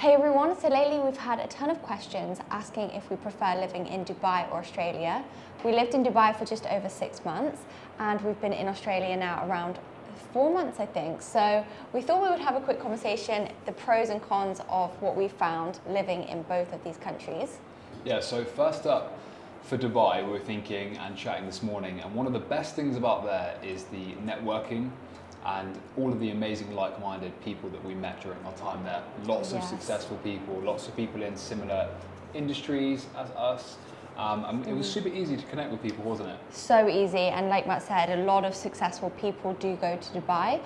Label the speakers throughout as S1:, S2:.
S1: Hey everyone, so lately we've had a ton of questions asking if we prefer living in Dubai or Australia. We lived in Dubai for just over 6 months and we've been in Australia now around 4 months, I think. So we thought we would have a quick conversation, the pros and cons of what we found living in both of these countries.
S2: Yeah, so first up, for Dubai, we were thinking and chatting this morning, and one of the best things about there is the networking and all of the amazing like-minded people that we met during our time there. Lots of successful people, lots of people in similar industries as us. And it was super easy to connect with people, wasn't it?
S1: So easy, and like Matt said, a lot of successful people do go to Dubai.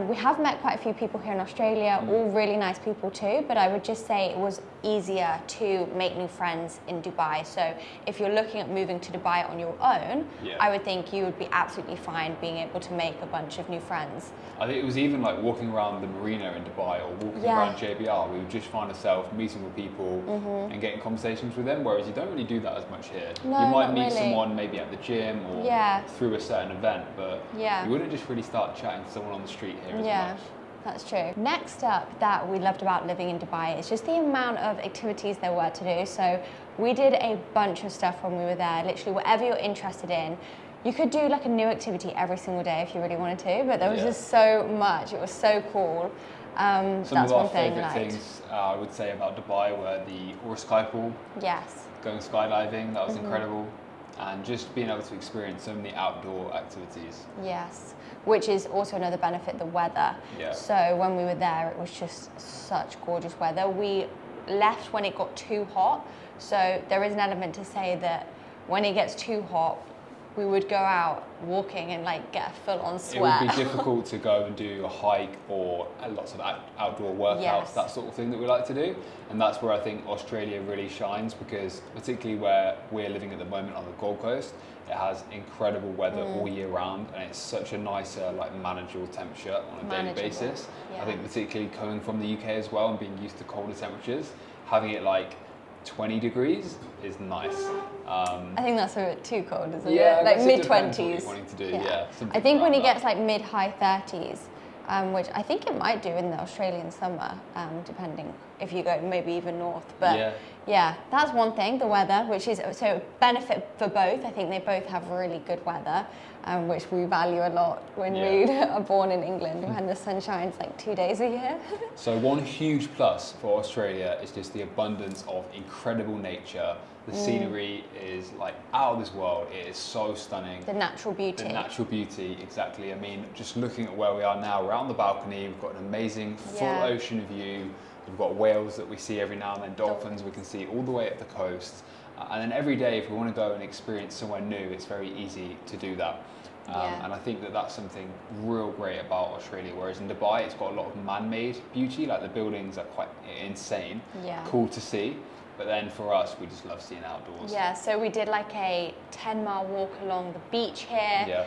S1: We have met quite a few people here in Australia, all really nice people too, but I would just say it was easier to make new friends in Dubai. So if you're looking at moving to Dubai on your own, I would think you would be absolutely fine being able to make a bunch of new friends.
S2: I think it was even like walking around the marina in Dubai or walking around JBR, we would just find ourselves meeting with people and getting conversations with them, whereas you don't really do that as much here.
S1: No,
S2: you might meet
S1: really.
S2: someone maybe at the gym or through a certain event, but you wouldn't just really start chatting to someone on the street here as much.
S1: That's true. Next up that we loved about living in Dubai is just the amount of activities there were to do. So we did a bunch of stuff when we were there, literally whatever you're interested in. You could do like a new activity every single day if you really wanted to, but there was just so much. It was so cool.
S2: Some of our favourite things I would say about Dubai were the Sky pool.
S1: Yes.
S2: Going skydiving, that was incredible. And just being able to experience so many outdoor activities.
S1: Yes, which is also another benefit, the weather.
S2: Yeah.
S1: So when we were there, it was just such gorgeous weather. We left when it got too hot. So there is an element to say that when it gets too hot, we would go out walking and like get a full-on sweat.
S2: It would be difficult to go and do a hike or lots of outdoor workouts, that sort of thing that we like to do. And that's where I think Australia really shines, because particularly where we're living at the moment on the Gold Coast, it has incredible weather all year round, and it's such a nicer, like manageable temperature on a daily basis. I think particularly coming from the UK as well and being used to colder temperatures, having it like 20 degrees is nice.
S1: I think that's a bit too cold, isn't
S2: it?
S1: Like
S2: mid-20s.
S1: Wanting
S2: to do,
S1: I think when it gets like mid-high 30s, which I think it might do in the Australian summer, depending if you go maybe even north. But yeah, that's one thing, the weather, which is so benefit for both. I think they both have really good weather, which we value a lot when we are born in England, when the sun shines like 2 days a year.
S2: So one huge plus for Australia is just the abundance of incredible nature. The scenery is like out of this world. It is so stunning.
S1: The natural beauty.
S2: The natural beauty, exactly. I mean, just looking at where we are now, we're out on the balcony, we've got an amazing full ocean view. We've got whales that we see every now and then, dolphins we can see all the way up the coast. And then every day, if we want to go and experience somewhere new, it's very easy to do that. And I think that that's something real great about Australia, whereas in Dubai, it's got a lot of man-made beauty, like the buildings are quite insane, cool to see. But then for us, we just love seeing outdoors.
S1: Yeah, so we did like a 10-mile walk along the beach here.
S2: Yeah.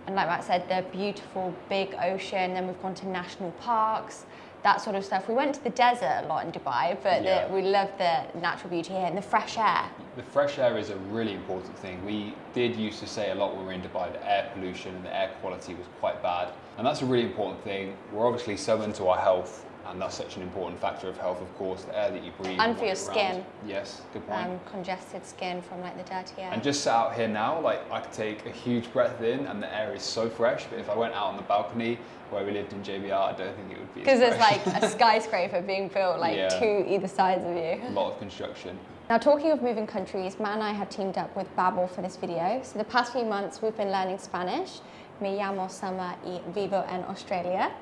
S1: And like Matt said, the beautiful big ocean. Then we've gone to national parks, that sort of stuff. We went to the desert a lot in Dubai, but we love the natural beauty here and the fresh air.
S2: The fresh air is a really important thing. We did used to say a lot when we were in Dubai that air pollution and the air quality was quite bad. And that's a really important thing. We're obviously so into our health, and that's such an important factor of health, of course, the air that you breathe.
S1: And for your skin.
S2: Yes, good point.
S1: Congested skin from like the dirty air.
S2: And just sat out here now, like I could take a huge breath in and the air is so fresh, but if I went out on the balcony where we lived in JBR, I don't think it would be as fresh.
S1: Because there's like a skyscraper being built like to either sides of you.
S2: A lot of construction.
S1: Now, talking of moving countries, Matt and I have teamed up with Babbel for this video. So the past few months, we've been learning Spanish. Me llamo Sama y vivo en Australia.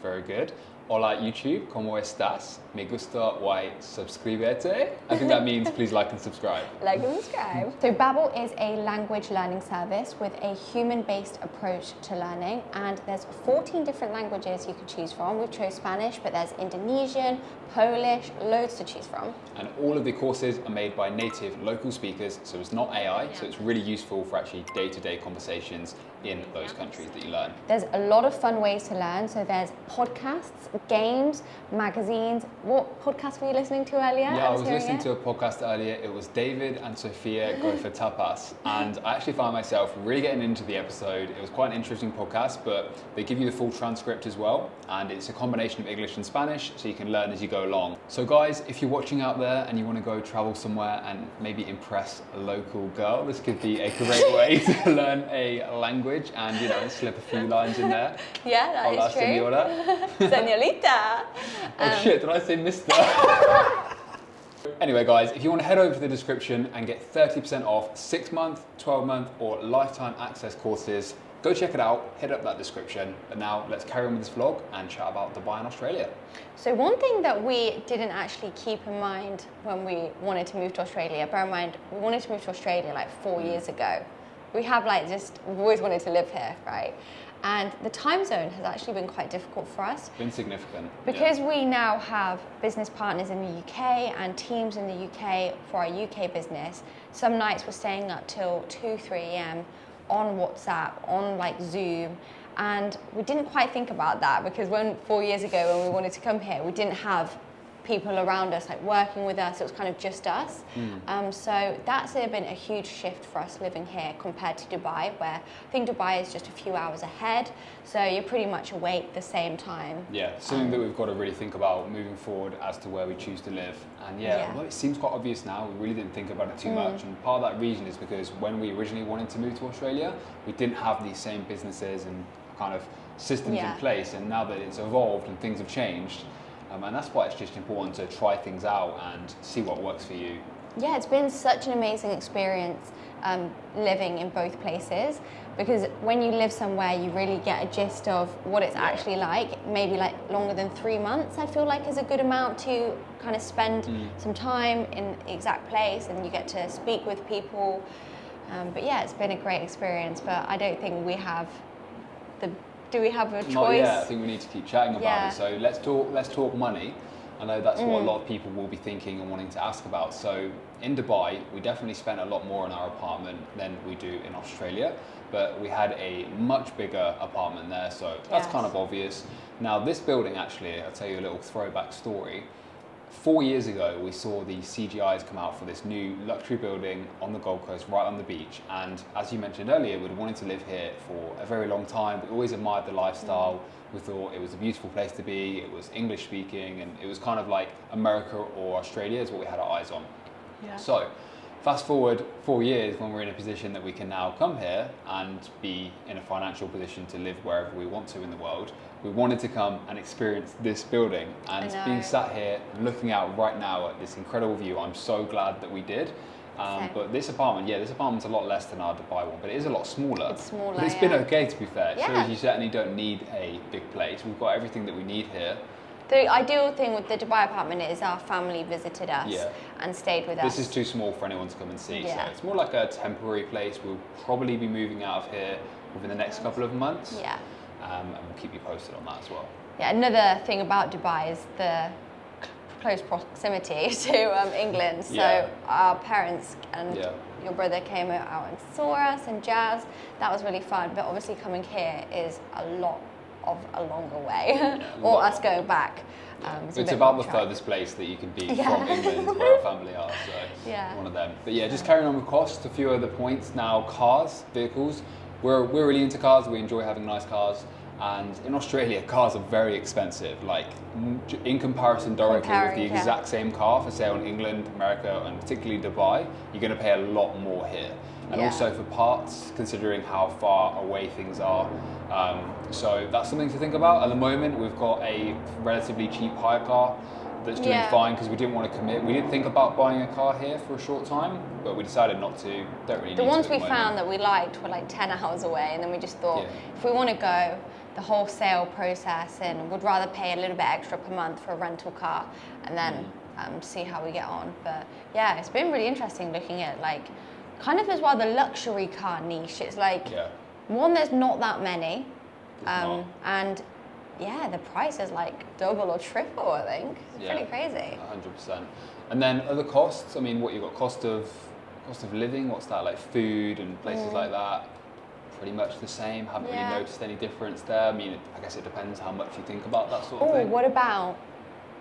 S2: Very good. Hola YouTube, ¿cómo estás? Me gusta y suscríbete. I think that means please like and subscribe.
S1: Like and subscribe. So Babbel is a language learning service with a human-based approach to learning, and there's 14 different languages you could choose from. We've chose Spanish, but there's Indonesian, Polish, loads to choose from.
S2: And all of the courses are made by native local speakers, so it's not AI, so it's really useful for actually day-to-day conversations in those countries that you learn.
S1: There's a lot of fun ways to learn. So there's podcasts, games, magazines. What podcast were you listening to earlier?
S2: Yeah, I was listening to a podcast earlier. It was David and Sophia Go for Tapas. And I actually found myself really getting into the episode. It was quite an interesting podcast, but they give you the full transcript as well. And it's a combination of English and Spanish, so you can learn as you go along. So guys, if you're watching out there and you want to go travel somewhere and maybe impress a local girl, this could be a great way to learn a language and, you know, slip a few lines in there.
S1: Yeah, that
S2: Hola,
S1: is true.
S2: Señora.
S1: Señorita.
S2: Oh shit, did I say mister? Anyway guys, if you want to head over to the description and get 30% off 6-month, 12-month or lifetime access courses, go check it out, hit up that description. But now let's carry on with this vlog and chat about Dubai and Australia.
S1: So one thing that we didn't actually keep in mind when we wanted to move to Australia, bear in mind, we wanted to move to Australia like 4 years ago. We've always wanted to live here, right? And the time zone has actually been quite difficult for us.
S2: Been significant.
S1: Because we now have business partners in the UK and teams in the UK for our UK business. Some nights we're staying up till 2, 3 a.m. on WhatsApp, on like Zoom. And we didn't quite think about that because 4 years ago when we wanted to come here, we didn't have people around us like working with us. It was kind of just us. So that's been a huge shift for us living here compared to Dubai, where I think Dubai is just a few hours ahead, so you're pretty much awake the same time.
S2: Yeah, something that we've got to really think about moving forward as to where we choose to live. And although it seems quite obvious now, we really didn't think about it too much. And part of that reason is because when we originally wanted to move to Australia, we didn't have these same businesses and kind of systems in place. And now that it's evolved and things have changed, and that's why it's just important to try things out and see what works for you.
S1: Yeah, it's been such an amazing experience living in both places, because when you live somewhere you really get a gist of what it's actually like. Maybe like longer than 3 months I feel like is a good amount to kind of spend some time in the exact place, and you get to speak with people. But yeah, it's been a great experience, but I don't think we have do we have a choice?
S2: Not yet. I think we need to keep chatting about it. So let's talk money. I know that's what a lot of people will be thinking and wanting to ask about. So in Dubai, we definitely spent a lot more on our apartment than we do in Australia, but we had a much bigger apartment there, so that's kind of obvious. Now this building, actually, I'll tell you a little throwback story. 4 years ago, we saw the CGIs come out for this new luxury building on the Gold Coast, right on the beach. And as you mentioned earlier, we'd wanted to live here for a very long time. We always admired the lifestyle. We thought it was a beautiful place to be. It was English speaking, and it was kind of like America or Australia is what we had our eyes on. Yeah. So fast forward 4 years, when we're in a position that we can now come here and be in a financial position to live wherever we want to in the world, we wanted to come and experience this building. And being sat here looking out right now at this incredible view, I'm so glad that we did. But this apartment's a lot less than our Dubai one, but it is a lot smaller.
S1: It's smaller,
S2: but it's been okay, to be fair. It shows you certainly don't need a big place. We've got everything that we need here.
S1: The ideal thing with the Dubai apartment is our family visited us and stayed with us.
S2: This is too small for anyone to come and see, so it's more like a temporary place. We'll probably be moving out of here within the next couple of months.
S1: Yeah.
S2: And we'll keep you posted on that as well.
S1: Yeah, another thing about Dubai is the close proximity to England. So our parents and your brother came out and saw us and Jazz. That was really fun. But obviously coming here is a lot of a longer way, or us going back.
S2: It's about the furthest place that you can be from England, where our family are, so one of them. But just carrying on with costs, a few other points. Now, cars, vehicles, we're really into cars. We enjoy having nice cars. And in Australia, cars are very expensive. Like in comparison directly with the exact same car for sale in England, America, and particularly Dubai, you're going to pay a lot more here. And also for parts, considering how far away things are. So that's something to think about. At the moment, we've got a relatively cheap hire car that's doing fine because we didn't want to commit. We did think about buying a car here for a short time, but we decided not to. Don't really need to.
S1: The ones we found that we liked were like 10 hours away, and then we just thought, if we want to go the whole sale process and would rather pay a little bit extra per month for a rental car and then see how we get on. But yeah, it's been really interesting looking at like kind of as well the luxury car niche. It's like one, there's not that many, and the price is like double or triple, I think. It's pretty crazy.
S2: 100%. And then other costs, I mean, what you've got, cost of living, what's that, like food and places like that? pretty much the same. Haven't really noticed any difference there. I mean, I guess it depends how much you think about that sort of thing.
S1: What about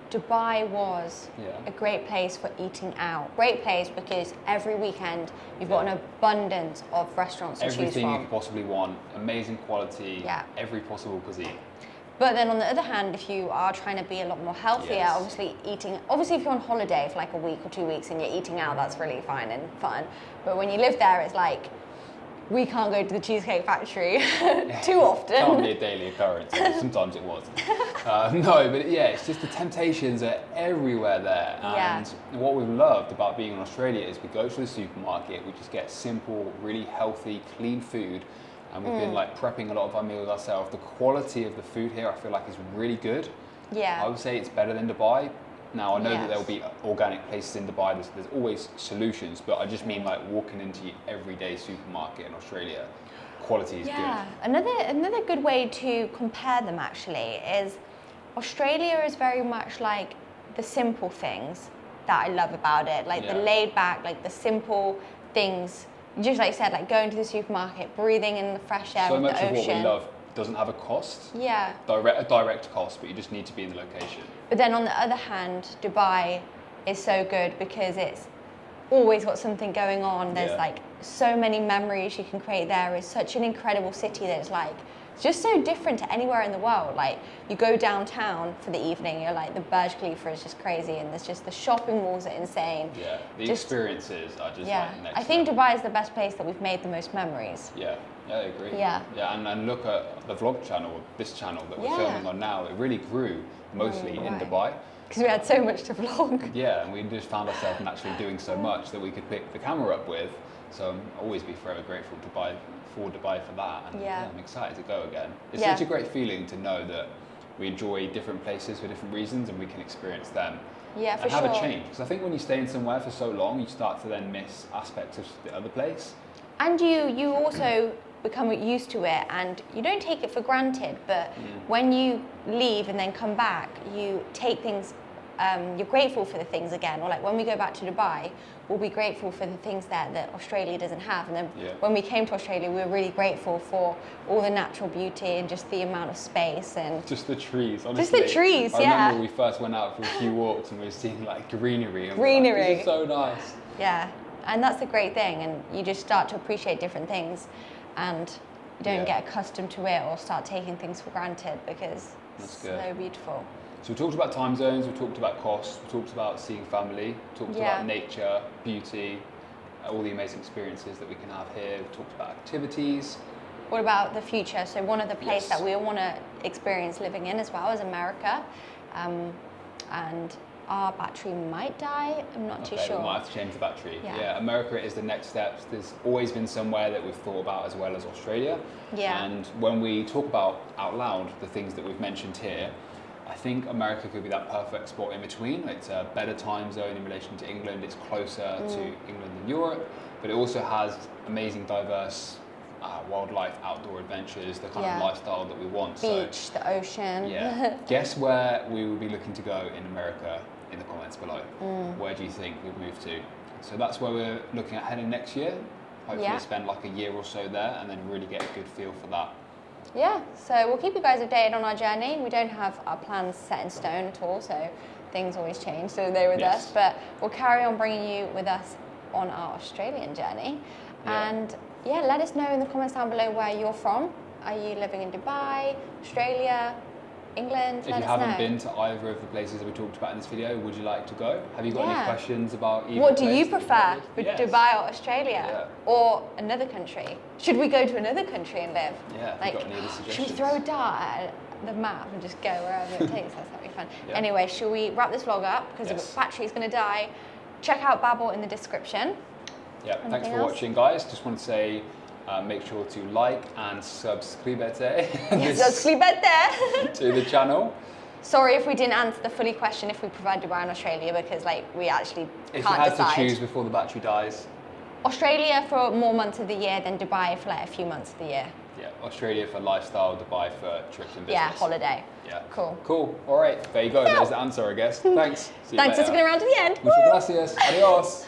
S1: Dubai was a great place for eating out. Great place because every weekend you've got an abundance of restaurants to choose from.
S2: Everything you could possibly want, amazing quality, every possible cuisine.
S1: But then on the other hand, if you are trying to be a lot more healthier, obviously if you're on holiday for like a week or 2 weeks and you're eating out, that's really fine and fun. But when you live there, it's like, we can't go to the Cheesecake Factory too often.
S2: It can't be a daily occurrence. Sometimes it was. No, but it's just the temptations are everywhere there. And what we've loved about being in Australia is we go to the supermarket, we just get simple, really healthy, clean food. And we've been like prepping a lot of our meals ourselves. The quality of the food here, I feel like, is really good.
S1: Yeah.
S2: I would say it's better than Dubai. Now, I know that there'll be organic places in Dubai, there's always solutions, but I just mean like walking into your everyday supermarket in Australia, quality is good.
S1: Another good way to compare them actually is Australia is very much like the simple things that I love about it, like the laid back, like the simple things, just like you said, like going to the supermarket, breathing in the fresh air of the ocean.
S2: So much of what we love doesn't have a cost, a direct cost, but you just need to be in the location.
S1: But then on the other hand, Dubai is so good because it's always got something going on. There's like so many memories you can create there. It's such an incredible city that it's like, it's just so different to anywhere in the world. Like you go downtown for the evening, you're like, the Burj Khalifa is just crazy and there's just the shopping malls are insane.
S2: Yeah, the experiences are just like next
S1: I think Dubai is the best place that we've made the most memories.
S2: Yeah, I agree.
S1: Yeah,
S2: and look at the vlog channel, this channel that we're filming on now, it really grew mostly in Dubai.
S1: Because we had so much to vlog.
S2: Yeah, and we just found ourselves naturally doing so much that we could pick the camera up with. So I'll always be forever grateful for Dubai for that. And I'm excited to go again. It's such a great feeling to know that we enjoy different places for different reasons and we can experience them.
S1: Yeah, for
S2: and
S1: sure.
S2: have a change. Because I think when you stay in somewhere for so long, you start to then miss aspects of the other place. And
S1: you also become used to it and you don't take it for granted, but when you leave and then come back, you take things, you're grateful for the things again. Or like when we go back to Dubai, we'll be grateful for the things there that Australia doesn't have. And then when we came to Australia, we were really grateful for all the natural beauty and just the amount of space and
S2: just the trees, honestly.
S1: Just the trees,
S2: I remember we first went out for a few walks and we were seeing like greenery. And
S1: greenery.
S2: Like, this is so nice.
S1: Yeah, and that's the great thing. And you just start to appreciate different things and you don't get accustomed to it or start taking things for granted because it's so beautiful.
S2: So we talked about time zones, we talked about costs, we talked about seeing family, we talked about nature, beauty, all the amazing experiences that we can have here. We talked about activities.
S1: What about the future? So one of the places that we all want to experience living in as well is America. And our battery might die, I'm not too sure.
S2: We might have to change the battery. Yeah, America is the next step. There's always been somewhere that we've thought about as well as Australia.
S1: Yeah.
S2: And when we talk about out loud the things that we've mentioned here, I think America could be that perfect spot in between. It's a better time zone in relation to England. It's closer to England than Europe, but it also has amazing, diverse wildlife, outdoor adventures, the kind of lifestyle that we want.
S1: Beach, the ocean.
S2: Yeah. Guess where we will be looking to go in America in the comments below. Where do you think we'll move to? So that's where we're looking at heading next year. Hopefully spend like a year or so there and then really get a good feel for that.
S1: Yeah, so we'll keep you guys updated on our journey. We don't have our plans set in stone at all, so things always change, so they're with us. But we'll carry on bringing you with us on our Australian journey. And let us know in the comments down below where you're from. Are you living in Dubai, Australia, England?
S2: If you haven't been to either of the places that we talked about in this video, would you like to go? Have you got any questions about either
S1: What do you prefer, Dubai or Australia?
S2: Yeah.
S1: Or another country? Should we go to another country and live?
S2: Yeah,
S1: like,
S2: got any other suggestions?
S1: should we throw a dart at the map and just go wherever it takes us? That'd be fun. Anyway, shall we wrap this vlog up? Because the battery's going to die. Check out Babbel in the description.
S2: Yeah, thanks for watching, guys. Just want to say, make sure to like and subscribe to the channel.
S1: Sorry if we didn't answer the fully question if we prefer Dubai and Australia because we actually can't decide.
S2: If you had to choose before the battery dies.
S1: Australia for more months of the year than Dubai for like a few months of the year.
S2: Yeah, Australia for lifestyle, Dubai for trips and business.
S1: Yeah, holiday.
S2: Yeah.
S1: Cool.
S2: Cool. All right, there you go. There's the answer, I guess. Thanks.
S1: Thanks for sticking around to the end.
S2: Muchas gracias. Adios.